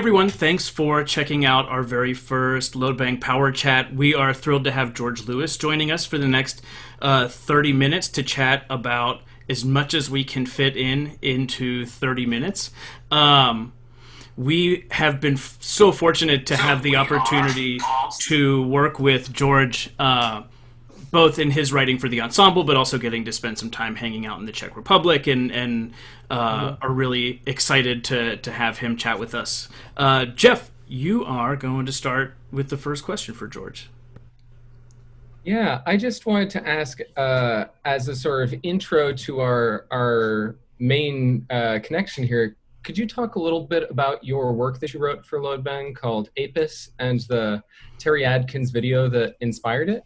everyone. Thanks for checking out our very first Loadbang Power Chat. We are thrilled to have George Lewis joining us for the next 30 minutes to chat about as much as we can fit into 30 minutes. We have been so fortunate to have the opportunity to work with George, both in his writing for the ensemble, but also getting to spend some time hanging out in the Czech Republic, and are really excited to have him chat with us. Jeff, you are going to start with the first question for George. Yeah, I just wanted to ask, as a sort of intro to our main connection here, could you talk a little bit about your work that you wrote for Loadbang called Apis and the Terry Atkins video that inspired it?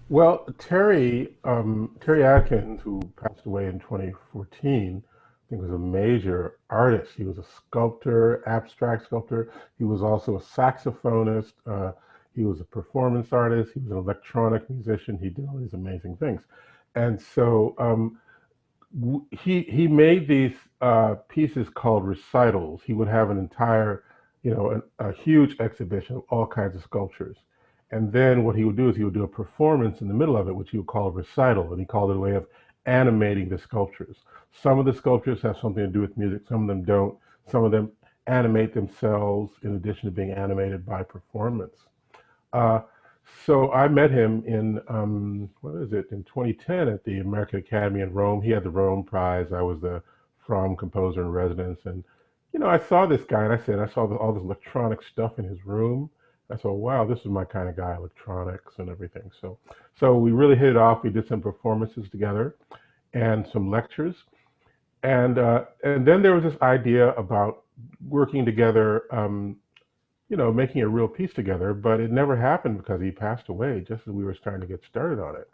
Well, Terry Atkins, who passed away in 2014, I think was a major artist. He was a sculptor, abstract sculptor. He was also a saxophonist. He was a performance artist. He was an electronic musician. He did all these amazing things. And so he made these pieces called recitals. He would have an entire, a huge exhibition of all kinds of sculptures. And then what he would do is he would do a performance in the middle of it, which he would call a recital, and he called it a way of animating the sculptures. Some of the sculptures have something to do with music, some of them don't. Some of them animate themselves in addition to being animated by performance. Uh, so I met him in, in 2010 at the American Academy in Rome. He had the Rome Prize. I was the From composer in residence. And, I saw this guy and I saw all this electronic stuff in his room. I thought, wow, this is my kind of guy, electronics and everything. So we really hit it off. We did some performances together and some lectures. And then there was this idea about working together, making a real piece together, but it never happened because he passed away just as we were starting to get started on it.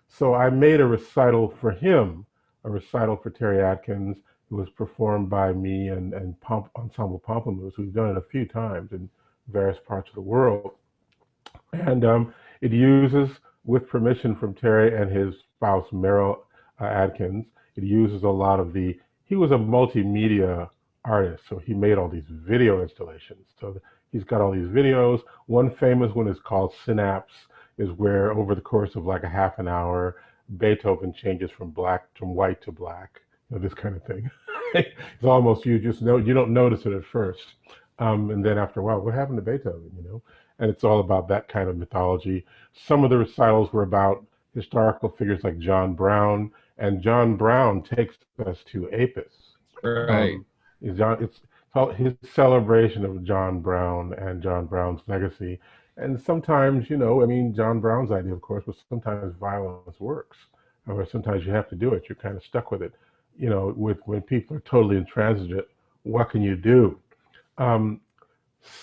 So I made a recital for him, a recital for Terry Atkins. It was performed by me and Ensemble Pamplemousse. We've done it a few times in various parts of the world. And it uses, with permission from Terry and his spouse, Meryl Atkins, it uses a lot of he was a multimedia artist, so he made all these video installations. So he's got all these videos. One famous one is called Synapse, is where over the course of like a half an hour, Beethoven changes from white to black, this kind of thing. It's almost, you don't notice it at first. And then after a while, what happened to Beethoven, And it's all about that kind of mythology. Some of the recitals were about historical figures like John Brown, and John Brown takes us to Apis. Right. It's called his celebration of John Brown and John Brown's legacy. And sometimes, John Brown's idea, of course, was sometimes violence works, or sometimes you have to do it. You're kind of stuck with it. When people are totally intransigent, what can you do? Um,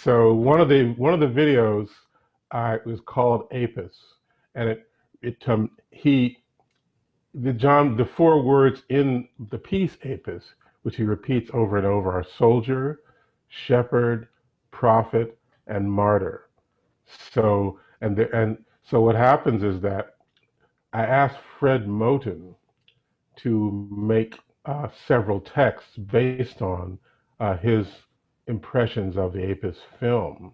so one of the videos was called Apis, and the four words in the piece Apis, which he repeats over and over, are soldier, shepherd, prophet, and martyr. So what happens is that I asked Fred Moten to make several texts based on his impressions of the Apis film.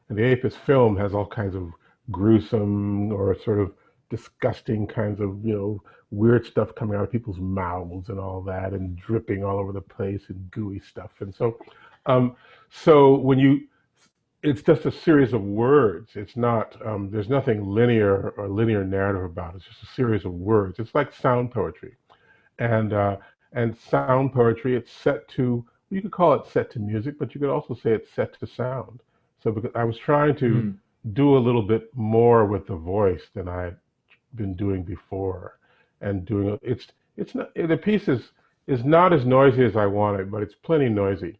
And the Apis film has all kinds of gruesome or sort of disgusting kinds of, weird stuff coming out of people's mouths and all that, and dripping all over the place and gooey stuff. And so it's just a series of words. It's not, there's nothing linear or linear narrative about it. It's just a series of words. It's like sound poetry. And sound poetry, it's set to, you could call it set to music, but you could also say it's set to sound. So because I was trying to do a little bit more with the voice than I had been doing before, and it's not, the piece is not as noisy as I wanted, but it's plenty noisy.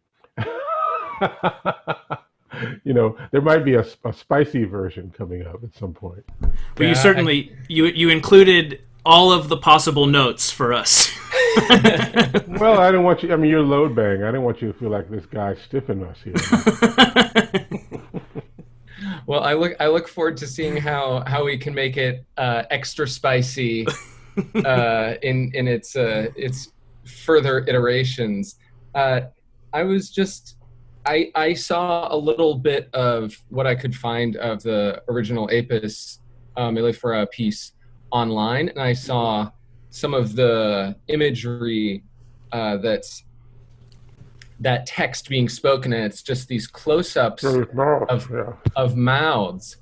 There might be a spicy version coming up at some point. But you Yeah. certainly you included all of the possible notes for us. Well, I don't want you. I mean, you're Loadbang. I don't want you to feel like this guy's stiffing us here. Well, I look forward to seeing how we can make it extra spicy in its further iterations. I was just I saw a little bit of what I could find of the original Apis mellifera piece online, and I saw some of the imagery that's that text being spoken, and it's just these close-ups Very nice, of yeah. mouths.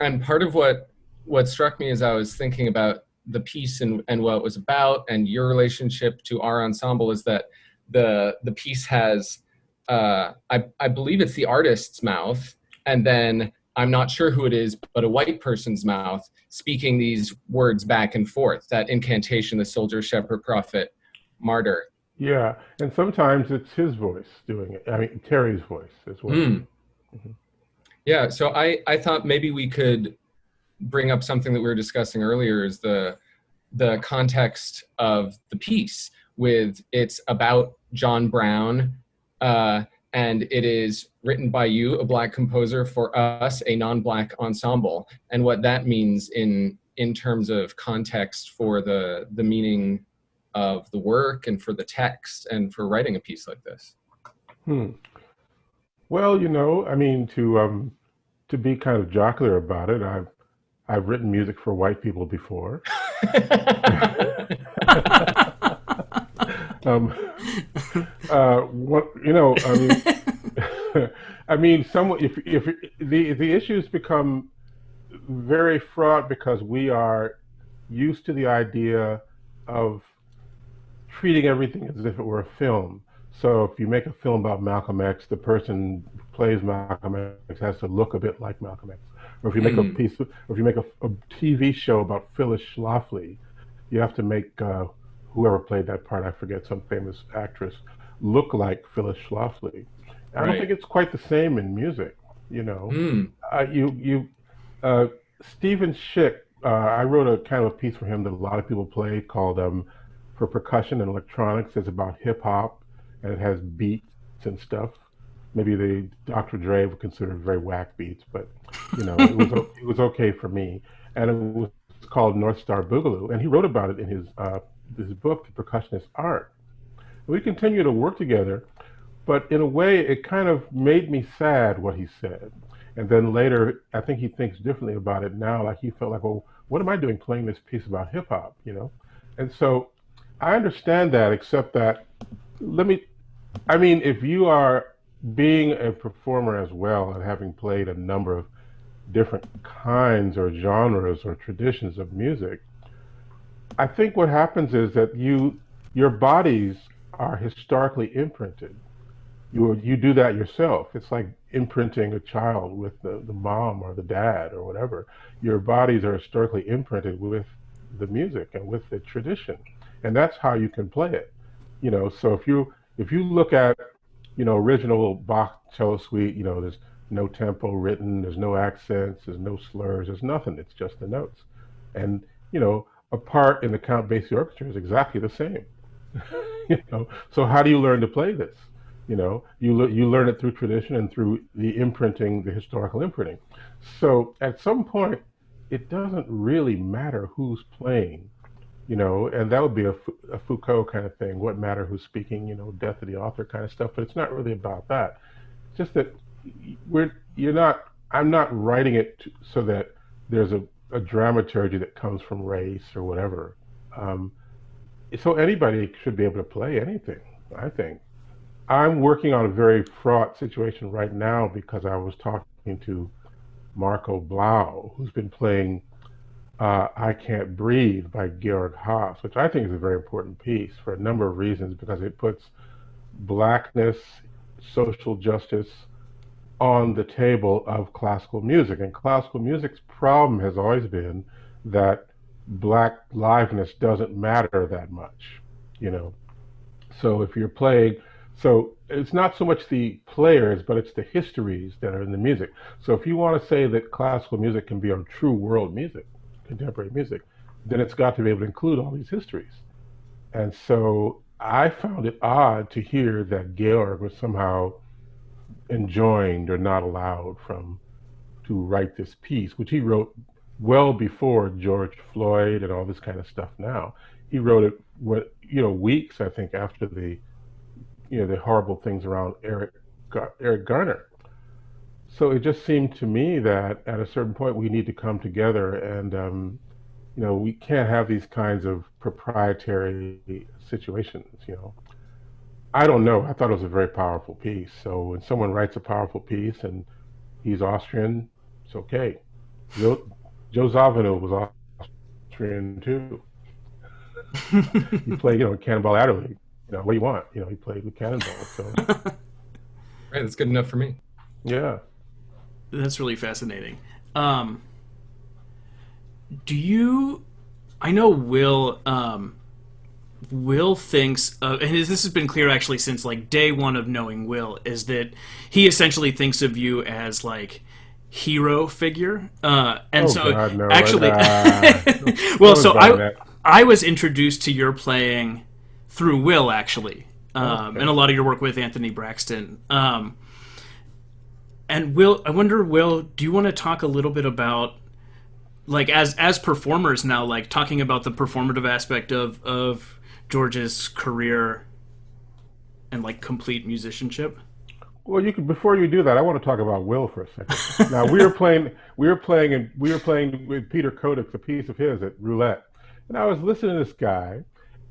And part of what struck me as I was thinking about the piece and what it was about and your relationship to our ensemble is that the piece has I believe it's the artist's mouth, and then I'm not sure who it is, but a white person's mouth speaking these words back and forth, that incantation, the soldier, shepherd, prophet, martyr. Yeah, and sometimes it's his voice doing it. I mean, Terry's voice as well. Mm. Mhm. Yeah, so I thought maybe we could bring up something that we were discussing earlier, is the context of the piece, with it's about John Brown, uh, and it is written by you, a Black composer, for us, a non-Black ensemble, and what that means in terms of context for the meaning of the work and for the text and for writing a piece like this. Hmm. Well, I mean, to be kind of jocular about it, I've written music for white people before. um, what I mean, I mean, somewhat. If the issues become very fraught because we are used to the idea of treating everything as if it were a film. So if you make a film about Malcolm X, the person who plays Malcolm X has to look a bit like Malcolm X. Or if you make a Mm, piece, or if you make a TV show about Phyllis Schlafly, you have to make whoever played that part, I forget, some famous actress, look like Phyllis Schlafly. I don't think right. it's quite the same in music. You know, Mm, you uh, Stephen Schick. I wrote a kind of a piece for him that a lot of people play called for percussion and electronics. It's about hip hop and it has beats and stuff. Maybe the Dr. Dre would consider it very whack beats, but it was okay for me. And it was called North Star Boogaloo, and he wrote about it in his book, The Percussionist Art. We continue to work together, but in a way, it kind of made me sad what he said. And then later, I think he thinks differently about it now. Like he felt like, well, what am I doing playing this piece about hip hop? And so I understand that, except that let me. I mean, if you are being a performer as well and having played a number of different kinds or genres or traditions of music, I think what happens is that your bodies are historically imprinted. You do that yourself. It's like imprinting a child with the mom or the dad or whatever. Your bodies are historically imprinted with the music and with the tradition, and that's how you can play it. So if you look at original Bach cello suite, there's no tempo written, there's no accents, there's no slurs, there's nothing. It's just the notes, and a part in the Count Basie orchestra is exactly the same. So how do you learn to play this? You learn it through tradition and through the imprinting, the historical imprinting. So at some point, it doesn't really matter who's playing, and that would be a Foucault kind of thing. What matter who's speaking? Death of the author kind of stuff. But it's not really about that. It's just that we're you're not. I'm not writing it so that there's a dramaturgy that comes from race or whatever. Um, so anybody should be able to play anything, I think. I'm working on a very fraught situation right now because I was talking to Marco Blau, who's been playing I Can't Breathe by Georg Haas, which I think is a very important piece for a number of reasons because it puts blackness, social justice on the table of classical music. And classical music's problem has always been that black liveness doesn't matter that much, you know. So if you're playing, so it's not so much the players, but it's the histories that are in the music. So if you want to say that classical music can be on true world music, contemporary music, then it's got to be able to include all these histories. And so I found it odd to hear that Georg was somehow enjoined or not allowed from to write this piece, which he wrote well before George Floyd and all this kind of stuff. Now he wrote it, weeks I think after the horrible things around Eric. Eric Garner. So it just seemed to me that at a certain point we need to come together, and we can't have these kinds of proprietary situations. I don't know. I thought it was a very powerful piece. So when someone writes a powerful piece and he's Austrian, it's okay. Joe, Joe Zawinul was Austrian too. He played, Cannonball Adderley. What do you want? He played with Cannonball. So Right, that's good enough for me. yeah. That's really fascinating. Um, do you? I know Will thinks, and this has been clear actually since like day one of knowing Will, is that he essentially thinks of you as like hero figure, and Oh so God, no. actually, well, Don't so buy that. I was introduced to your playing through Will actually, and Okay. a lot of your work with Anthony Braxton. And Will, I wonder, Will, do you want to talk a little bit about like as performers now, like talking about the performative aspect of George's career and like complete musicianship? Well, you could before you do that, I want to talk about Will for a second. Now we were playing with Peter Kodak's a piece of his at Roulette, and I was listening to this guy,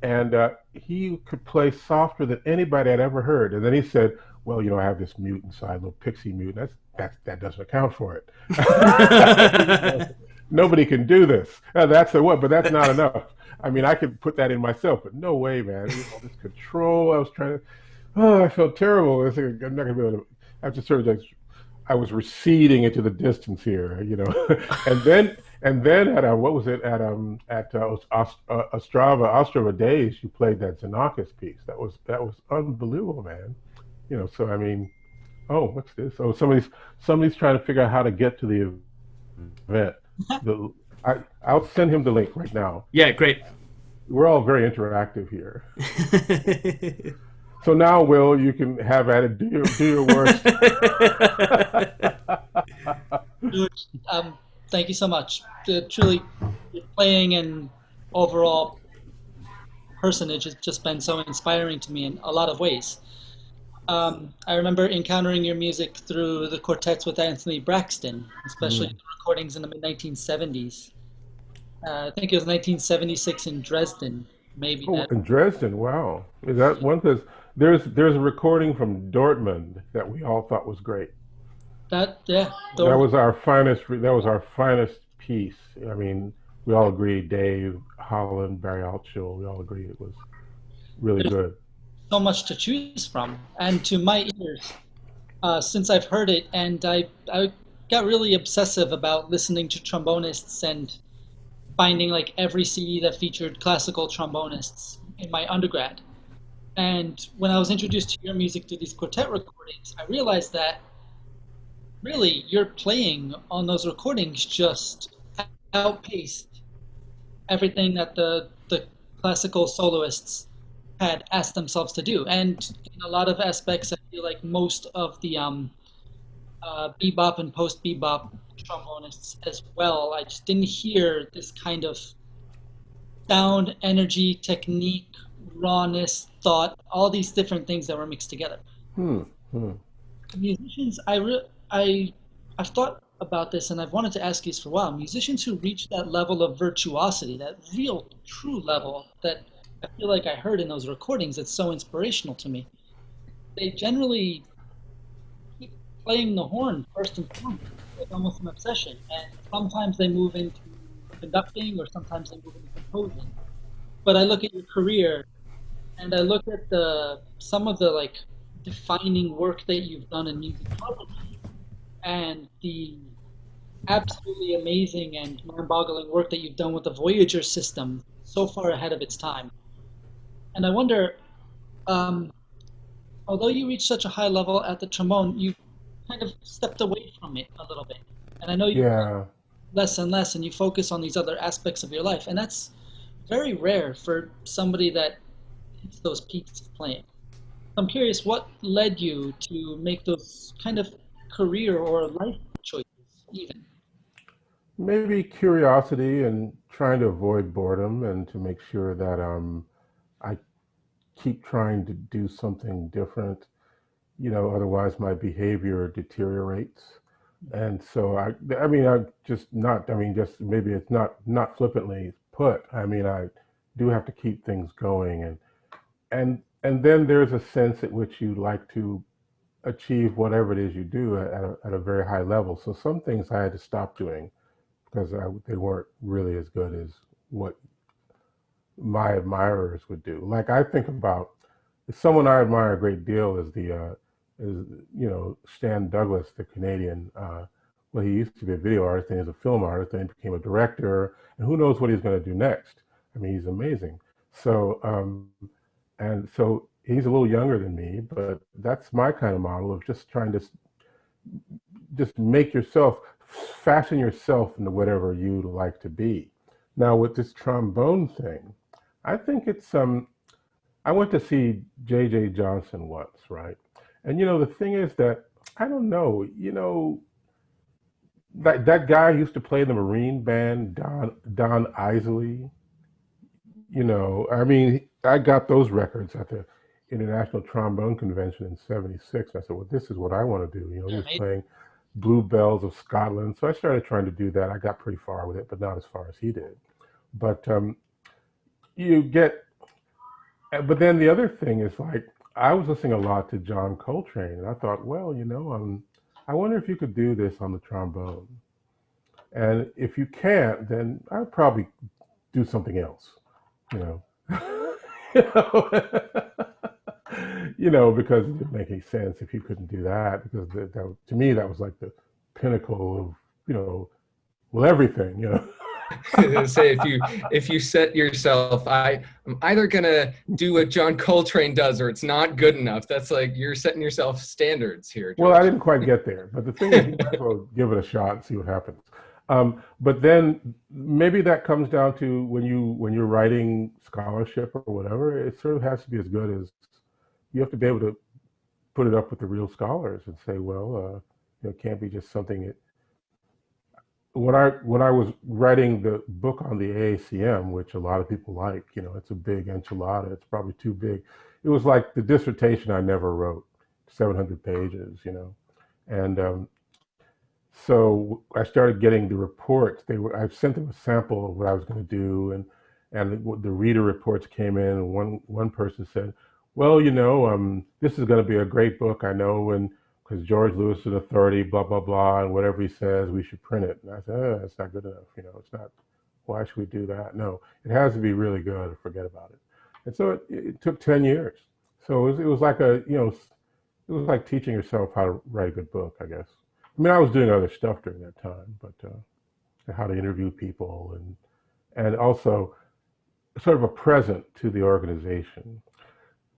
and he could play softer than anybody I'd ever heard. And then he said, "Well, I have this mute inside, little pixie mute. That doesn't account for it. Nobody can do this. That's the what, but that's not enough. I mean, I could put that in myself, but no way, man. All this control. I was trying to. Oh, I felt terrible. I was like, I'm not gonna be able to. I just sort of like I was receding into the distance here. and then at what was it at Ostrava Days, you played that Xenakis piece. That was unbelievable, man. So I mean, oh, what's this? Oh, somebody's trying to figure out how to get to the event. The I'll send him the link right now. Yeah, great. We're all very interactive here. So now, Will, you can have at it. Do your worst. Dude, thank you so much. Truly, your playing and overall personage has just been so inspiring to me in a lot of ways. I remember encountering your music through the quartets with Anthony Braxton, especially Mm. the recordings in the mid 1970s. I think it was 1976 in Dresden, maybe Oh, that. in Dresden, wow. Is that one? Because there's a recording from Dortmund that we all thought was great. That yeah, That Dortmund. was our finest. That was our finest piece. I mean, we all agreed. Dave Holland, Barry Altschul, we all agreed it was really There's good. so much to choose from, and to my ears, since I've heard it, and I got really obsessive about listening to trombonists and finding like every CD that featured classical trombonists in my undergrad. And when I was introduced to your music through these quartet recordings, I realized that really your playing on those recordings just outpaced everything that the classical soloists had asked themselves to do. And in a lot of aspects, I feel like most of the bebop and post bebop trombonists as well. I just didn't hear this kind of sound, energy, technique, rawness, thought, all these different things that were mixed together. Hmm. Hmm. Musicians, I've thought about this and I've wanted to ask you this for a while. Musicians who reach that level of virtuosity, that real, true level that I feel like I heard in those recordings, that's so inspirational to me. They generally keep playing the horn first and foremost, like almost an obsession. And sometimes they move into conducting, or sometimes they move into composing. But I look at your career, and I look at the some of the like defining work that you've done in musicology, and the absolutely amazing and mind-boggling work that you've done with the Voyager system, so far ahead of its time. And I wonder, um, although you reached such a high level at the trombone, you kind of stepped away from it a little bit. And I know you play Yeah. less and less, and you focus on these other aspects of your life, and that's very rare for somebody that hits those peaks of playing. I'm curious, what led you to make those kind of career or life choices, even? Maybe curiosity and trying to avoid boredom and to make sure that I keep trying to do something different. otherwise my behavior deteriorates. And so I mean, I just not, I mean, just maybe it's not flippantly put. I mean, I do have to keep things going, and then there's a sense at which you like to achieve whatever it is you do at a very high level. So some things I had to stop doing because they weren't really as good as what my admirers would do. Like I think about someone I admire a great deal is Stan Douglas, the Canadian. Well, he used to be a video artist, and he's a film artist, and he became a director, and who knows what he's going to do next. I mean, he's amazing. So and so he's a little younger than me, but that's my kind of model of just trying to just make yourself, fashion yourself into whatever you like to be. Now with this trombone thing, I think it's I went to see J.J. Johnson once, right? And the thing is that I don't know, that guy who used to play in the Marine band, Don Isley. I mean, I got those records at the International Trombone Convention in '76. I said, well, this is what I want to do. He Yeah, was mate. playing Bluebells of Scotland. So I started trying to do that. I got pretty far with it, but not as far as he did. But you get, but then the other thing is like, I was listening a lot to John Coltrane, and I thought, well, I wonder if you could do this on the trombone. And if you can't, then I'd probably do something else, you know. you know, because it didn't make any sense if you couldn't do that, because to me that was like the pinnacle of, well, everything. Say if you set yourself, I'm either gonna do what John Coltrane does or it's not good enough. That's like you're setting yourself standards here, Well, I George. didn't quite get there, but the thing is, you might as well give it a shot and see what happens. But then maybe that comes down to when you're writing scholarship or whatever, it sort of has to be as good as you have to be able to put it up with the real scholars and say, well, it can't be just something. When I was writing the book on the AACM, which a lot of people like, it's a big enchilada. It's probably too big. It was like the dissertation I never wrote, 700 pages. And so I started getting the reports. I sent them a sample of what I was going to do, and the reader reports came in, and one person said, "Well, this is going to be a great book, I know, and because George Lewis is an authority, blah blah blah, and whatever he says, we should print it." And I said, "Oh, it's not good enough. It's not. Why should we do that? No, it has to be really good, or forget about it." And so it took 10 years. So it was like it was like teaching yourself how to write a good book, I guess. I mean, I was doing other stuff during that time, but how to interview people and also sort of a present to the organization.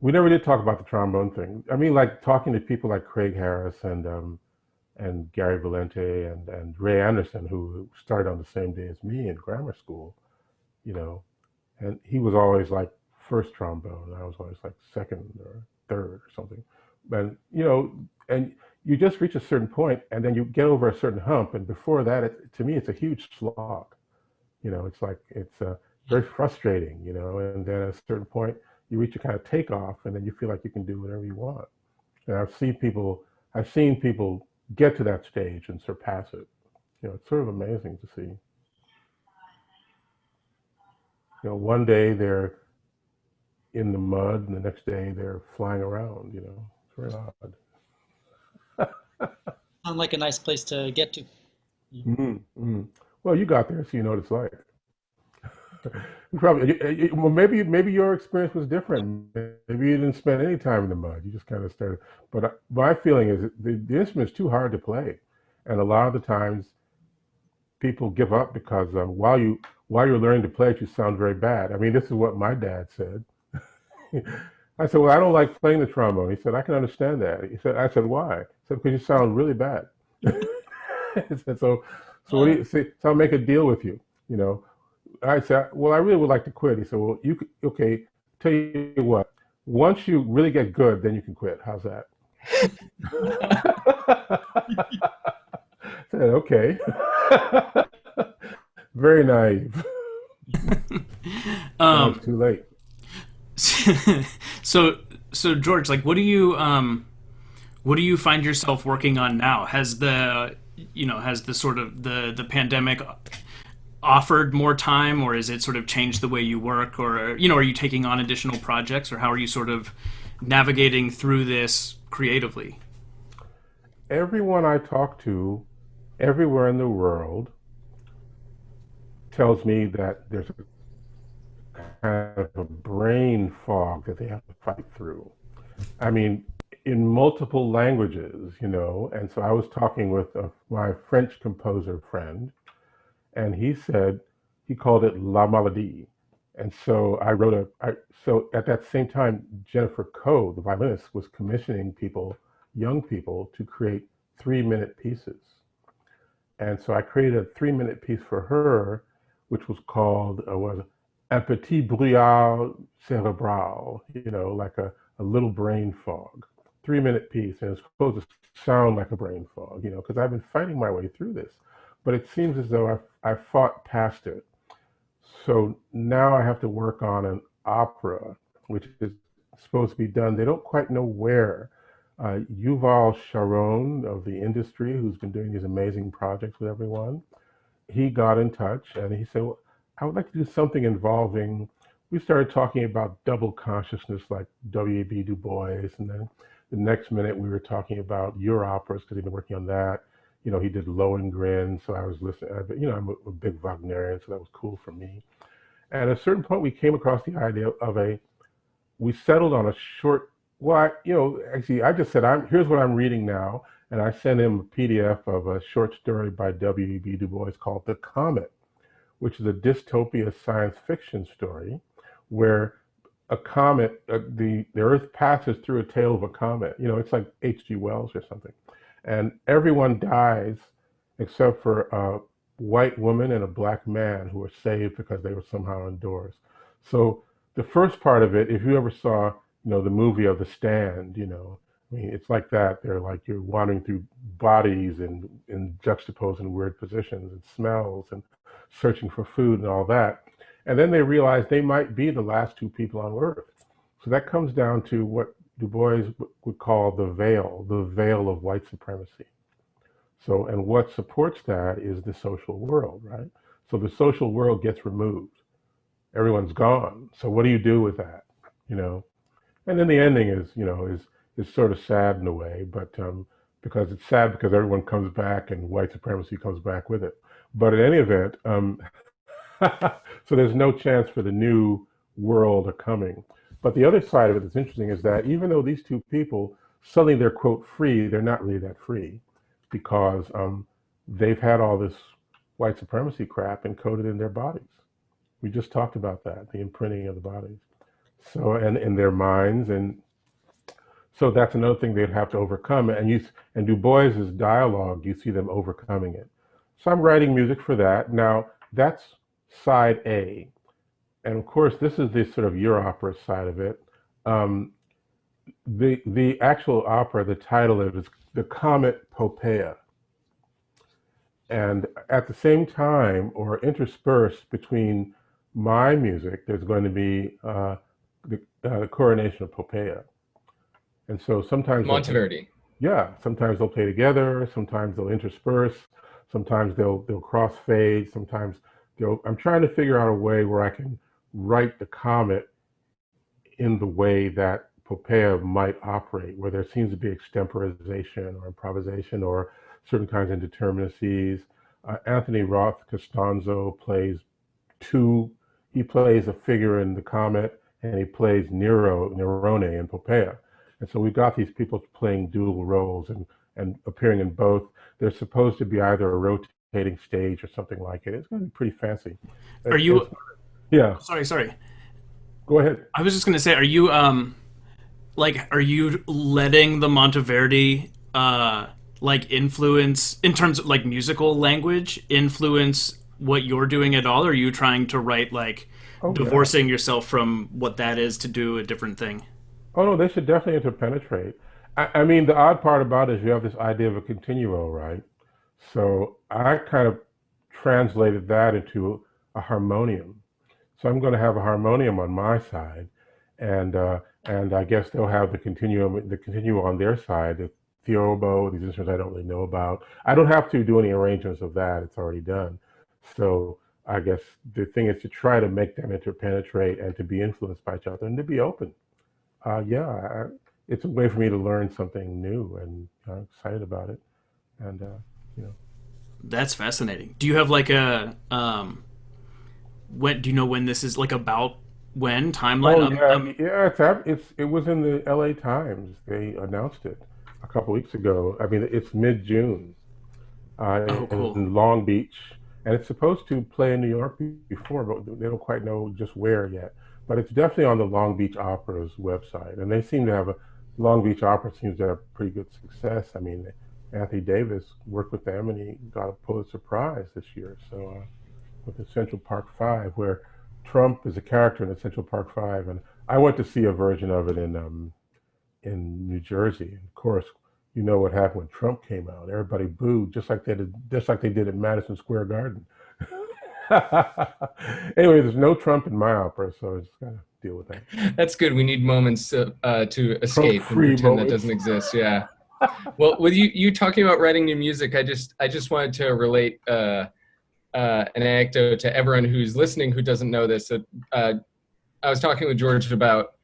We never did talk about the trombone thing. I mean, like talking to people like Craig Harris and Gary Valente and Ray Anderson, who started on the same day as me in grammar school, you know, and he was always like first trombone, and I was always like second or third or something. And and you just reach a certain point, and then you get over a certain hump, and before that, to me, it's a huge slog. It's like it's very frustrating. And then at a certain point, you reach a kind of takeoff, and then you feel like you can do whatever you want. And I've seen people get to that stage and surpass it. It's sort of amazing to see. One day they're in the mud, and the next day they're flying around. It's very odd. Sound like a nice place to get to. Mm. Well, you got there, so you know what it's like. Probably. Well, maybe your experience was different. Maybe you didn't spend any time in the mud. You just kind of started. But my feeling is that the instrument's too hard to play, and a lot of the times people give up because while you're learning to play it, you sound very bad. I mean, this is what my dad said. I said, "Well, I don't like playing the trombone." He said, "I can understand that." I said, "Why?" He said, "Because you sound really bad." He said, "So what do Uh, you say? So I'll make a deal with you." You know, I said, "Well, I really would like to quit." He said, "Well, okay. Tell you what. Once you really get good, then you can quit. How's that?" I said, "Okay." Very naive. Now um, it's too late. so so George, like, What do you find yourself working on now? Has the sort of the pandemic offered more time, or is it sort of changed the way you work, or are you taking on additional projects, or how are you sort of navigating through this creatively? Everyone I talk to, everywhere in the world, tells me that there's a kind of a brain fog that they have to fight through. I mean, in multiple languages, And so I was talking with my French composer friend, and he said he called it La Maladie. And so so at that same time, Jennifer Coe, the violinist, was commissioning young people, to create 3-minute pieces. And so I created a 3-minute piece for her, which was called was Un petit brouillard cérébral, like a little brain fog. 3-minute piece, and it's supposed to sound like a brain fog, because I've been fighting my way through this. But it seems as though I fought past it. So now I have to work on an opera, which is supposed to be done. They don't quite know where. Yuval Sharon of the industry, who's been doing these amazing projects with everyone, he got in touch and he said, well, I would like to do something involving. We started talking about double consciousness like W.E.B. Du Bois, and then the next minute we were talking about your operas because he'd been working on that. He did Lohengrin, so I was listening. I'm a big Wagnerian, so that was cool for me. And at a certain point, we came across the idea of we settled on a short, well, actually, I just said, here's what I'm reading now. And I sent him a PDF of a short story by W.E.B. Du Bois called The Comet, which is a dystopia science fiction story where a comet, the Earth passes through a tail of a comet. It's like H.G. Wells or something. And everyone dies except for a white woman and a black man who are saved because they were somehow indoors. So the first part of it, if you ever saw, the movie of The Stand, I mean, it's like that. They're like you're wandering through bodies and juxtaposed in weird positions and smells and searching for food and all that. And then they realize they might be the last two people on Earth. So that comes down to what Du Bois would call the veil of white supremacy. So, and what supports that is the social world, right? So the social world gets removed. Everyone's gone. So what do you do with that? You know, and then the ending is sort of sad in a way, but because it's sad because everyone comes back and white supremacy comes back with it. But in any event, so there's no chance for the new world of coming. But the other side of it that's interesting is that even though these two people suddenly they're quote free, they're not really that free because they've had all this white supremacy crap encoded in their bodies. We just talked about that, the imprinting of the bodies. So and in their minds, and so that's another thing they'd have to overcome. And Du Bois's dialogue, you see them overcoming it. So I'm writing music for that. Now that's side A, and of course this is the sort of your opera side of it. Um, the actual opera, the title of it is The Comet Popea, and at the same time, or interspersed between my music, there's going to be the coronation of Popea. And so sometimes Monteverdi. sometimes they'll play together, sometimes they'll intersperse, sometimes they'll crossfade, sometimes they'll. I'm trying to figure out a way where I can write the comet in the way that Popea might operate, where there seems to be extemporization or improvisation or certain kinds of indeterminacies. Anthony Roth Costanzo plays two. He plays a figure in the comet, and he plays Nerone in Popea. And so we've got these people playing dual roles and appearing in both. There's supposed to be either a rotating stage or something like it. It's going to be pretty fancy. Are you? Yeah, Sorry. go ahead. I was just gonna say, are you are you letting the Monteverdi like influence in terms of like musical language influence what you're doing at all? Or are you trying to write like Oh, yeah. divorcing yourself from what that is to do a different thing? Oh, no, they should definitely interpenetrate. I mean, the odd part about it is you have this idea of a continuo, right? So I kind of translated that into a harmonium. So I'm going to have a harmonium on my side, and I guess they'll have the continuum on their side. theorbo, these instruments I don't really know about. I don't have to do any arrangements of that; it's already done. So I guess the thing is to try to make them interpenetrate and to be influenced by each other and to be open. Yeah, it's a way for me to learn something new, and I'm excited about it. And you know, That's fascinating. Do you have like a when? Do you know when this is like about when timeline? oh yeah, yeah, it was in the L.A. Times. They announced it a couple weeks ago. I mean, it's mid-June Oh, cool. in Long Beach, and it's supposed to play in New York before, but they don't quite know just where yet. But it's definitely on the Long Beach Opera's website, and they seem to have a Long Beach Opera seems to have pretty good success. I mean, Anthony Davis worked with them, and he got a Pulitzer Prize this year. So with the Central Park Five, where Trump is a character in the Central Park Five, and I went to see a version of it in New Jersey. Of course, you know what happened when Trump came out. Everybody booed, just like they did at Madison Square Garden. Anyway, there's no Trump in my opera, so I just gotta deal with that. That's good. We need moments to escape and Trump-free pretend that moments. doesn't exist. Yeah. Well, with you talking about writing new music, I just wanted to relate an anecdote to everyone who's listening who doesn't know this. That I was talking with George about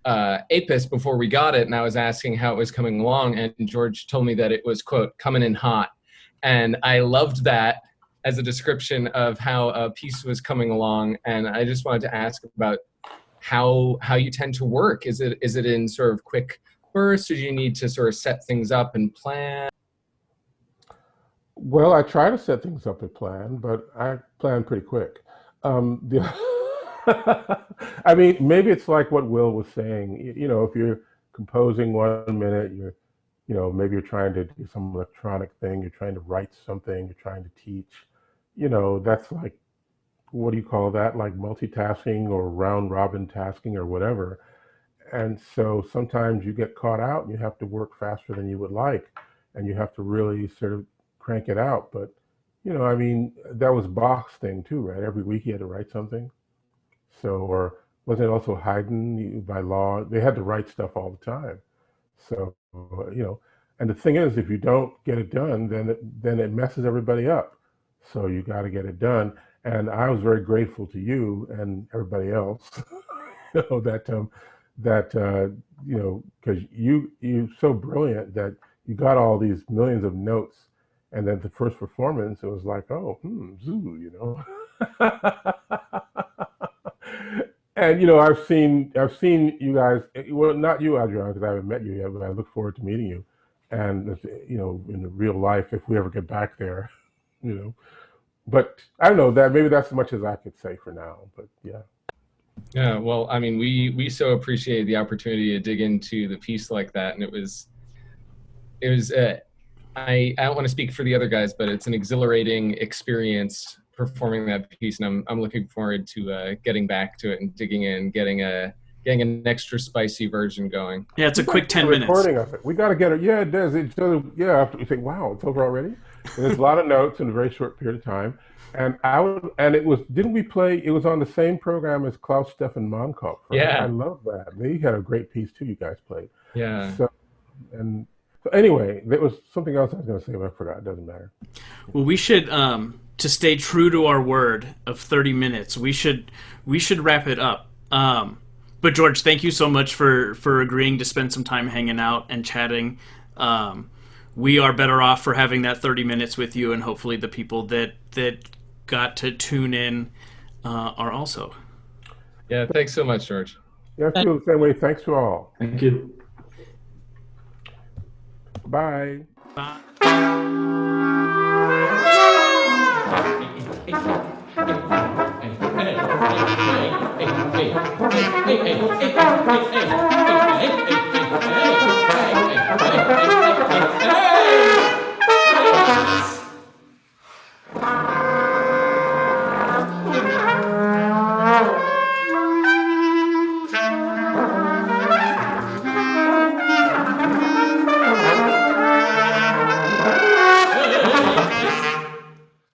Apis before we got it, and I was asking how it was coming along, and George told me that it was, quote, coming in hot. And I loved that as a description of how a piece was coming along. And I just wanted to ask about how you tend to work. Is it in sort of quick bursts, or do you need to sort of set things up and plan? Well, I try to set things up and plan, but I plan pretty quick. The, I mean, maybe it's like what Will was saying. You know, if you're composing 1 minute, maybe you're trying to do some electronic thing, you're trying to write something, you're trying to teach. That's like, what do you call that? Like multitasking or round robin tasking or whatever. And so sometimes you get caught out and you have to work faster than you would like, and you have to really sort of crank it out. But, I mean, that was Bach's thing too, right? Every week he had to write something. So, or wasn't it also Haydn? By law, they had to write stuff all the time. So, and the thing is, if you don't get it done, then it messes everybody up. So you got to get it done. And I was very grateful to you and everybody else, because you're so brilliant that you got all these millions of notes, and then the first performance, it was like, oh, zoo. And I've seen you guys. Well, not you, Adriana, because I haven't met you yet, but I look forward to meeting you. And in the real life, if we ever get back there, you know. But I don't know that maybe that's as much as I could say for now. But yeah. Yeah, well, I mean, we so appreciated the opportunity to dig into the piece like that, and it was I don't want to speak for the other guys, but it's an exhilarating experience performing that piece, and I'm looking forward to getting back to it and digging in, getting an extra spicy version going. Yeah, it's a We got to quick get a 10 minutes. recording of it. We got to get it. Yeah, it does. It does. Yeah, after you think, wow, it's over already. And there's a lot of notes in a very short period of time. And it was. Didn't we play? It was on the same program as Klaus Stefan Monkopf. Right? I Yeah, love that. They had a great piece too. You guys played. yeah. So so anyway, there was something else I was going to say, but I forgot. It doesn't matter. Well, we should to stay true to our word of 30 minutes. We should wrap it up. But George, thank you so much for agreeing to spend some time hanging out and chatting. We are better off for having that 30 minutes with you, and hopefully the people that got to tune in are also. Yeah, thanks so much, George. Yeah, I feel the same way. Thanks to all. Thank you. Bye. Bye. Hey,